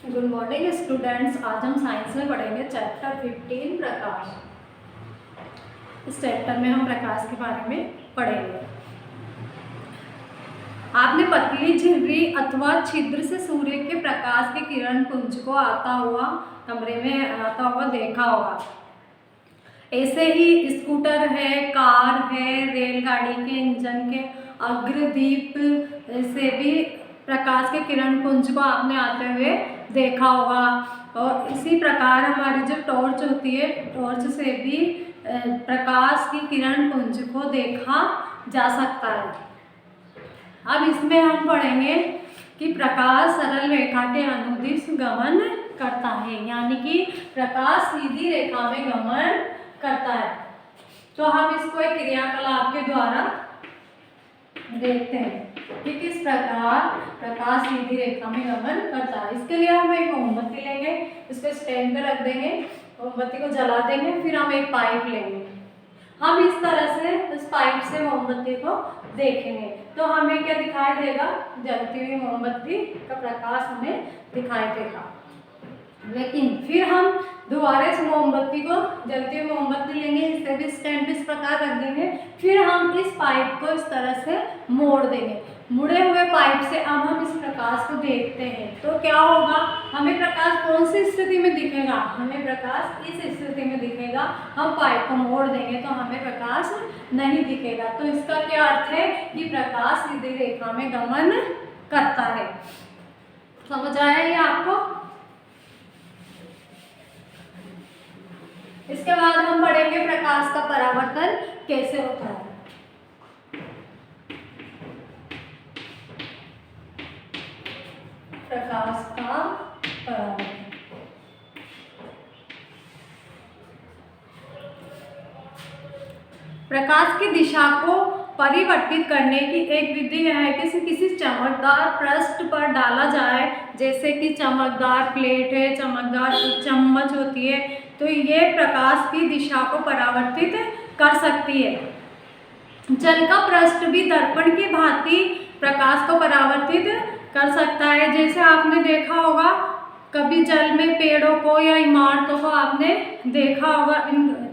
Good morning students. आज हम science में पढ़ेंगे चैप्टर 15 प्रकाश। इस चैप्टर में हम प्रकाश के बारे में पढ़ेंगे। आपने पतली झिर्री अथवा छिद्र से सूर्य के प्रकाश के किरण पुंज को आता हुआ कमरे में आता हुआ देखा होगा। ऐसे ही स्कूटर है, कार है, रेलगाड़ी के इंजन के अग्रदीप से भी प्रकाश के किरण पुंज को आपने आते हुए देखा होगा। और इसी प्रकार हमारी जो टॉर्च होती है, टॉर्च से भी प्रकाश की किरण पुंज को देखा जा सकता है। अब इसमें हम पढ़ेंगे कि प्रकाश सरल रेखा के अनुदिश गमन करता है, यानी कि प्रकाश सीधी रेखा में गमन करता है। तो हम इसको एक क्रियाकलाप के द्वारा देखते हैं कि किस प्रकार प्रकाश सीधी रेखा में गमन करता है। इसके लिए हम एक मोमबत्ती लेंगे, इसको स्टैंड पे रख देंगे, मोमबत्ती को जला देंगे, फिर हम एक पाइप लेंगे। हम इस तरह से इस पाइप से मोमबत्ती को देखेंगे तो हमें क्या दिखाई देगा? जलती हुई मोमबत्ती का प्रकाश हमें दिखाई देगा। लेकिन फिर हम दोबारा इस मोमबत्ती को, जलती हुई मोमबत्ती लेंगे, इसे भी स्टैंड पे इस प्रकार रख देंगे, फिर हम इस पाइप को इस तरह से मोड़ देंगे। मुड़े हुए पाइप से अब हम इस प्रकाश को देखते हैं तो क्या होगा? हमें प्रकाश कौन सी स्थिति में दिखेगा? हमें प्रकाश इस स्थिति में दिखेगा। हम पाइप को मोड़ देंगे तो हमें प्रकाश नहीं दिखेगा। तो इसका क्या अर्थ है कि प्रकाश सीधी रेखा में गमन करता है। समझ आया ये आपको? इसके बाद हम पढ़ेंगे प्रकाश का परावर्तन कैसे होता है। प्रकाश का परावर्तन प्रकाश की दिशा को परिवर्तित करने की एक विधि है कि किसी चमकदार पृष्ठ पर डाला जाए, जैसे कि चमकदार प्लेट है, चमकदार चम्मच होती है, तो ये प्रकाश की दिशा को परावर्तित कर सकती है। जल का पृष्ठ भी दर्पण की भांति प्रकाश को परावर्तित कर सकता है। जैसे आपने देखा होगा कभी जल में पेड़ों को या इमारतों को आपने देखा होगा,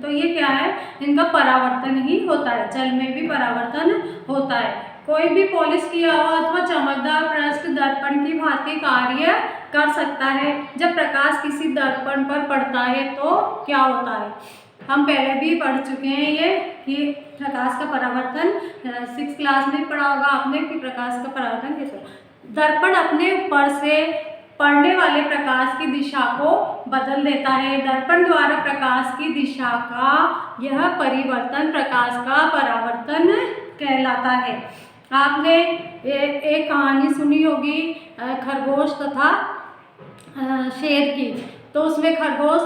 तो ये क्या है? इनका परावर्तन ही होता है। जल में भी परावर्तन होता है। कोई भी पॉलिश किया हुआ अथवा चमकदार पृष्ठ दर्पण की भांति कार्य कर सकता है। जब प्रकाश किसी दर्पण पर पड़ता है तो क्या होता है? हम पहले भी पढ़ चुके हैं ये कि प्रकाश का परावर्तन 6th क्लास में पढ़ा होगा आपने कि प्रकाश का परावर्तन कैसे। दर्पण अपने ऊपर से पड़ने वाले प्रकाश की दिशा को बदल देता है। दर्पण द्वारा प्रकाश की दिशा का यह परिवर्तन प्रकाश का परावर्तन कहलाता है। आपने एक कहानी सुनी होगी खरगोश तथा शेर की। तो उसमें खरगोश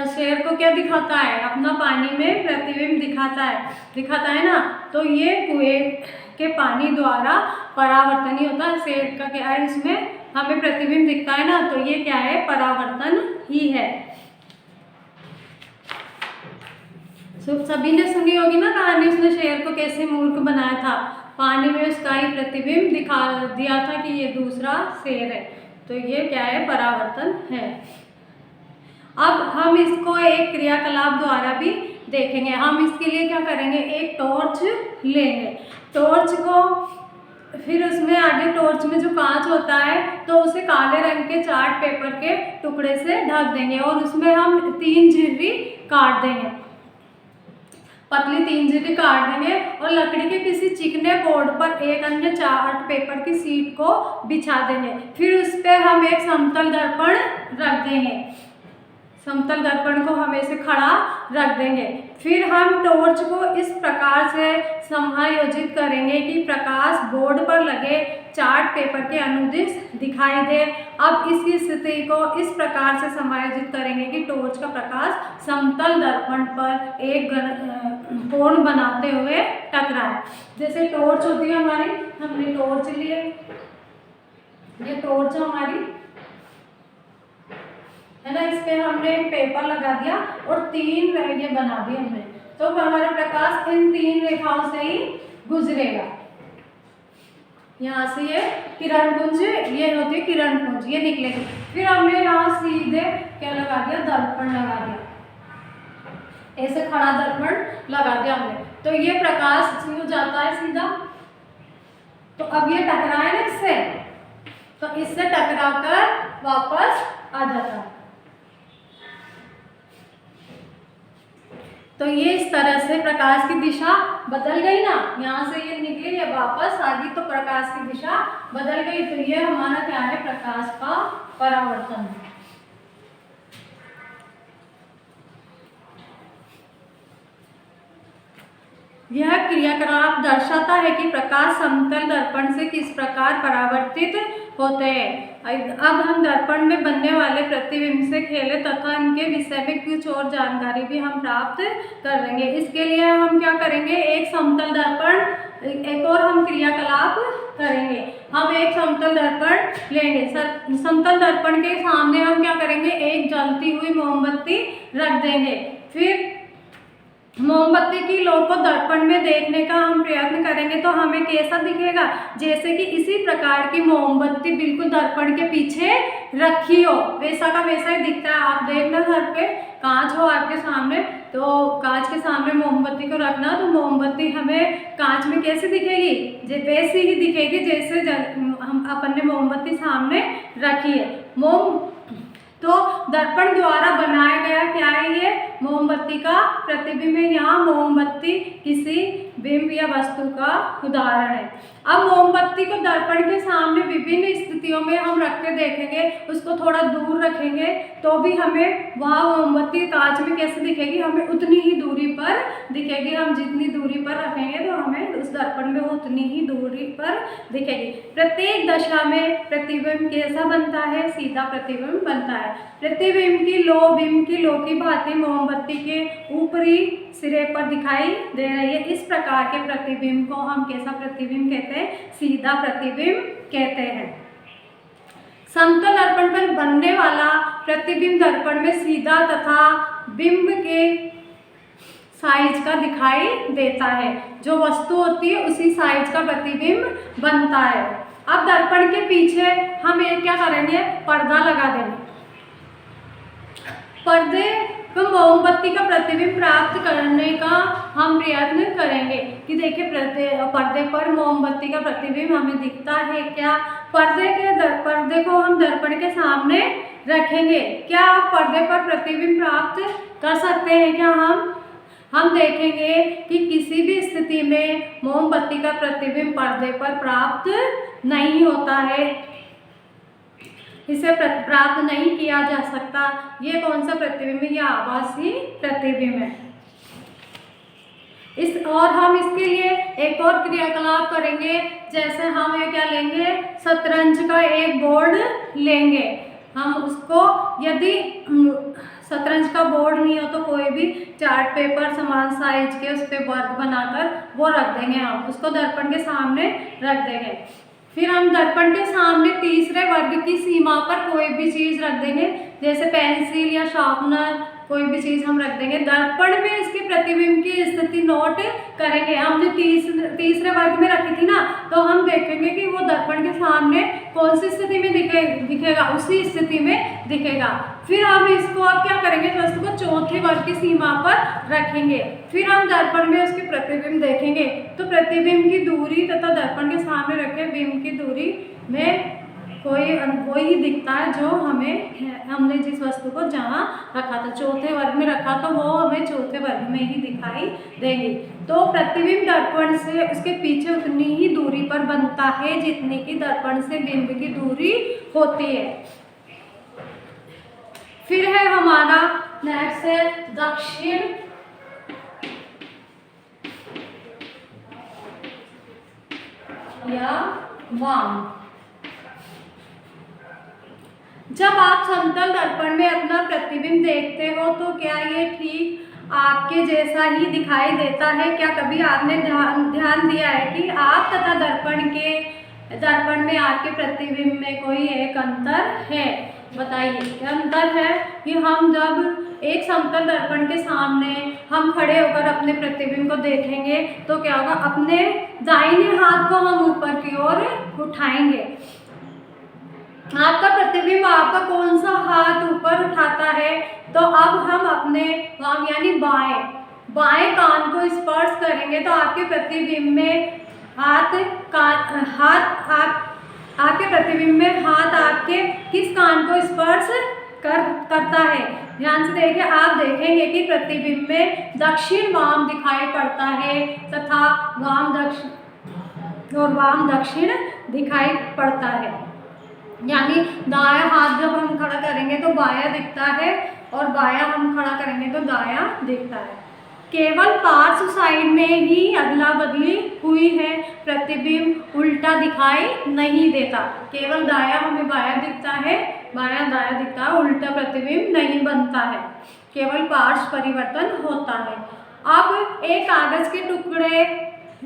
शेर को क्या दिखाता है? अपना पानी में प्रतिबिंब दिखाता है ना। तो ये कुएं के पानी द्वारा परावर्तन ही होता है। शेर का क्या है? इसमें हमें प्रतिबिंब दिखता है ना, तो ये क्या है? परावर्तन ही है। सभी ने सुनी होगी ना कहानी, उसने शेर को कैसे मूर्ख बनाया था। पानी में उसका ही प्रतिबिंब दिखा दिया था कि ये दूसरा शेर है। तो ये क्या है? परावर्तन है। अब हम इसको एक क्रियाकलाप द्वारा भी देखेंगे। हम इसके लिए क्या करेंगे? एक टॉर्च लेंगे। टॉर्च को फिर उसमें आगे टॉर्च में जो कांच होता है तो उसे काले रंग के चार्ट पेपर के टुकड़े से ढक देंगे और उसमें हम 3 झिर्री काट देंगे, पतली 3 झिर्री काट देंगे और लकड़ी के किसी चिकने बोर्ड पर एक अन्य चार्ट पेपर की सीट को बिछा देंगे। फिर उस पर हम एक समतल दर्पण रख देंगे। समतल दर्पण को हम ऐसे खड़ा रख देंगे। फिर हम टॉर्च को इस प्रकार से समायोजित करेंगे कि प्रकाश बोर्ड पर लगे चार्ट पेपर के अनुदिश दिखाई दे। अब इस स्थिति को इस प्रकार से समायोजित करेंगे कि टॉर्च का प्रकाश समतल दर्पण पर एक कोण बनाते हुए टकराए। जैसे टॉर्च होती है हमारी, हमने टॉर्च लिए, ये टॉर्च हमारी है ना, इस पे हमने पेपर लगा दिया और 3 ये बना दिए हमने, तो हमारा प्रकाश इन 3 रेखाओं से ही गुजरेगा। यहाँ से ये किरण पुंज, ये होती है किरण पुंज, ये निकलेगी। फिर हमने यहाँ सीधे क्या लगा दिया, दर्पण लगा दिया, ऐसे खड़ा दर्पण लगा दिया हमने। तो ये प्रकाश हो जाता है सीधा। तो अब ये टकराए ना इससे, तो इससे टकरा कर वापस आ जाता है। तो ये इस तरह से प्रकाश की दिशा बदल गई ना, यहाँ से ये निकली, ये वापस आ गई, तो प्रकाश की दिशा बदल गई। तो ये हमारा क्या है, प्रकाश का परावर्तन है। यह क्रियाकलाप दर्शाता है कि प्रकाश समतल दर्पण से किस प्रकार परावर्तित होते हैं। अब हम दर्पण में बनने वाले प्रतिबिंब से खेले तथा इनके विषय में कुछ और जानकारी भी हम प्राप्त करेंगे। इसके लिए हम क्या करेंगे, एक समतल दर्पण, एक और हम क्रियाकलाप करेंगे। हम एक समतल दर्पण लेंगे, समतल दर्पण के सामने हम क्या करेंगे, एक जलती हुई मोमबत्ती रख देंगे। फिर मोमबत्ती की लौ को दर्पण में देखने का हम प्रयत्न करेंगे तो हमें कैसा दिखेगा, जैसे कि इसी प्रकार की मोमबत्ती बिल्कुल दर्पण के पीछे रखी हो, वैसा का वैसा ही दिखता है। आप देखना, घर पे कांच हो आपके सामने, तो कांच के सामने मोमबत्ती को रखना, तो मोमबत्ती हमें कांच में कैसे दिखेगी, वैसी ही दिखेगी जैसे हम अपन ने मोमबत्ती सामने रखी है। तो दर्पण द्वारा बनाया गया क्या है, ये मोमबत्ती का प्रतिबिंब है। यहाँ मोमबत्ती किसी बिंब या वस्तु का उदाहरण है। अब मोमबत्ती को दर्पण के सामने विभिन्न स्थितियों में हम रख के देखेंगे, उसको थोड़ा दूर रखेंगे तो भी हमें वह मोमबत्ती कांच में कैसे दिखेगी, हमें उतनी ही दूरी पर दिखेगी। हम जितनी दूरी पर रखेंगे तो हमें उस दर्पण में उतनी ही दूरी पर दिखेगी। प्रत्येक दशा में प्रतिबिंब कैसा बनता है, सीधा प्रतिबिंब बनता है। प्रतिबिंब की लो बिंब की लो की भांति मोमबत्ती के ऊपरी सिरे पर दिखाई दे रही है। इस प्रकार के प्रतिबिंब को हम कैसा प्रतिबिंब कहते हैं, सीधा प्रतिबिंब कहते हैं। समतल दर्पण पर बनने वाला प्रतिबिंब दर्पण में सीधा तथा बिंब के साइज का दिखाई देता है। जो वस्तु होती है उसी साइज का प्रतिबिंब बनता है। अब दर्पण के पीछे हम एक क्या करेंगे, पर्दा लगा देंगे। पर्दे को मोमबत्ती का प्रतिबिंब प्राप्त करने का हम प्रयत्न करेंगे कि देखिए पर्दे पर मोमबत्ती का प्रतिबिंब हमें दिखता है क्या। पर्दे को हम दर्पण के सामने रखेंगे। क्या आप पर्दे पर प्रतिबिंब प्राप्त कर सकते हैं क्या? हम देखेंगे कि किसी भी स्थिति में मोमबत्ती का प्रतिबिंब पर्दे पर प्राप्त नहीं होता है, इसे प्राप्त नहीं किया जा सकता। ये कौन सा प्रतिबिंब है? ये आभासी प्रतिबिंब है। हम इसके लिए एक और क्रियाकलाप करेंगे, जैसे हम ये क्या लेंगे, शतरंज का एक बोर्ड लेंगे। हम उसको, यदि शतरंज का बोर्ड नहीं हो तो कोई भी चार्ट पेपर समान साइज के उस पर वर्ग बनाकर वो रख देंगे। हम उसको दर्पण के सामने रख देंगे। फिर हम दर्पण के सामने तीसरे वर्ग की सीमा पर कोई भी चीज़ रख देंगे, जैसे पेंसिल या शार्पनर, कोई भी चीज़ हम रख देंगे। दर्पण में इसके प्रतिबिंब की स्थिति नोट करेंगे। हमने तीसरे वर्ग में रखी थी ना, तो हम देखेंगे कि वो दर्पण के सामने कौन सी स्थिति में दिखेगा, उसी स्थिति में दिखेगा। फिर हम इसको अब क्या करेंगे, वस्तु को चौथे वर्ग की सीमा पर रखेंगे। फिर हम दर्पण में उसके प्रतिबिंब देखेंगे। तो प्रतिबिंब की दूरी तथा दर्पण के सामने रखे बिंब की दूरी में कोई ही दिखता है जो हमने जिस वस्तु को जहाँ रखा था, चौथे वर्ग में रखा, तो वो हमें चौथे वर्ग में ही दिखाई देंगी। तो प्रतिबिंब दर्पण से उसके पीछे उतनी ही दूरी पर बनता है जितनी की दर्पण से बिंब की दूरी होती है। फिर है हमारा नेक्स्ट है दक्षिण या वाम। जब आप समतल दर्पण में अपना प्रतिबिंब देखते हो तो क्या ये ठीक आपके जैसा ही दिखाई देता है? क्या कभी आपने ध्यान दिया है कि आप तथा दर्पण के दर्पण में आपके प्रतिबिंब में कोई एक अंतर है? बताइए क्या अंतर है? कि हम जब एक समतल दर्पण के सामने हम खड़े होकर अपने प्रतिबिंब को देखेंगे तो क्या होगा, अपने दाहिने हाथ को हम ऊपर की ओर उठाएंगे। आपका प्रतिबिंब आपका कौन सा हाथ ऊपर उठाता है? तो अब हम अपने वाम यानी बाएं कान को स्पर्श करेंगे तो आपके प्रतिबिंब में आपके प्रतिबिंब में हाथ आपके किस कान को स्पर्श करता है? ध्यान से देखिए, आप देखेंगे कि प्रतिबिंब में दक्षिण वाम दिखाई पड़ता है तथा वाम दक्षिण दिखाई पड़ता है। यानी दायां हाथ जब हम खड़ा करेंगे तो बायां दिखता है और बायां हम खड़ा करेंगे तो दायां दिखता है। केवल पार्श्व साइड में ही अदला बदली हुई है, प्रतिबिंब उल्टा दिखाई नहीं देता। केवल दायां हमें बायां दिखता है, बायां दायां दिखता है, उल्टा प्रतिबिंब नहीं बनता है, केवल पार्श्व परिवर्तन होता है। अब एक कागज के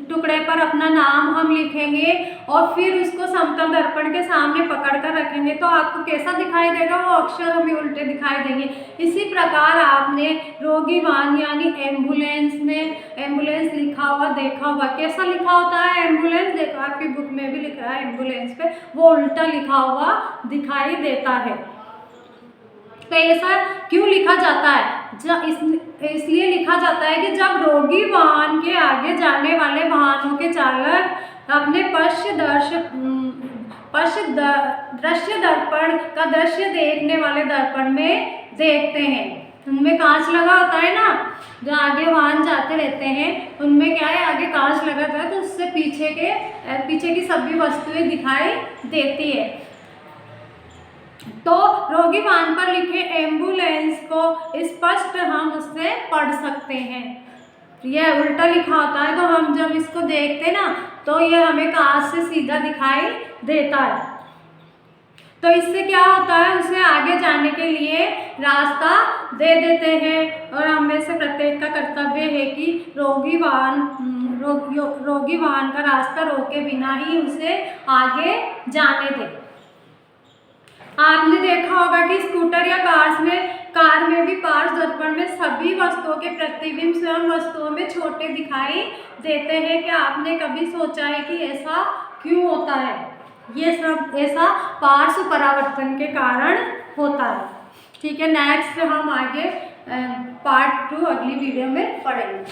टुकड़े पर अपना नाम हम लिखेंगे और फिर उसको समतल दर्पण के सामने पकड़ कर रखेंगे तो आपको कैसा दिखाई देगा? वो अक्षर हमें उल्टे दिखाई देंगे। इसी प्रकार आपने रोगी वाहन यानी एम्बुलेंस में एम्बुलेंस लिखा हुआ देखा होगा। कैसा लिखा होता है एम्बुलेंस? देखो आपकी बुक में भी लिख रहा है एम्बुलेंस पे, वो उल्टा लिखा हुआ दिखाई देता है। तो ऐसा क्यों लिखा जाता है? इसलिए लिखा जाता है कि जब रोगी वाहन के आगे जाने वाले वाहनों के चालक अपने दृश्य दर्पण का दृश्य देखने वाले दर्पण में देखते हैं। उनमें कांच लगा होता है ना, जो आगे वाहन जाते रहते हैं उनमें क्या है, आगे कांच लगा होता है तो उससे पीछे की सभी वस्तुएं दिखाई देती है। तो रोगी वाहन पर लिखे एम्बुलेंस को स्पष्ट हम उससे पढ़ सकते हैं। यह उल्टा लिखा होता है तो हम जब इसको देखते हैं ना तो यह हमें कांच से सीधा दिखाई देता है। तो इससे क्या होता है, उसे आगे जाने के लिए रास्ता दे देते हैं और हमें से प्रत्येक का कर्तव्य है कि रोगी वाहन का रास्ता रोके बिना ही उसे आगे जाने दें। आपने देखा होगा कि स्कूटर या कार में भी पार्श्व दर्पण में सभी वस्तुओं के प्रतिबिंब स्वयं वस्तुओं में छोटे दिखाई देते हैं। क्या आपने कभी सोचा है कि ऐसा क्यों होता है? ये सब ऐसा पार्श्व परावर्तन के कारण होता है। ठीक है, नेक्स्ट हम आगे पार्ट 2 अगली वीडियो में पढ़ेंगे।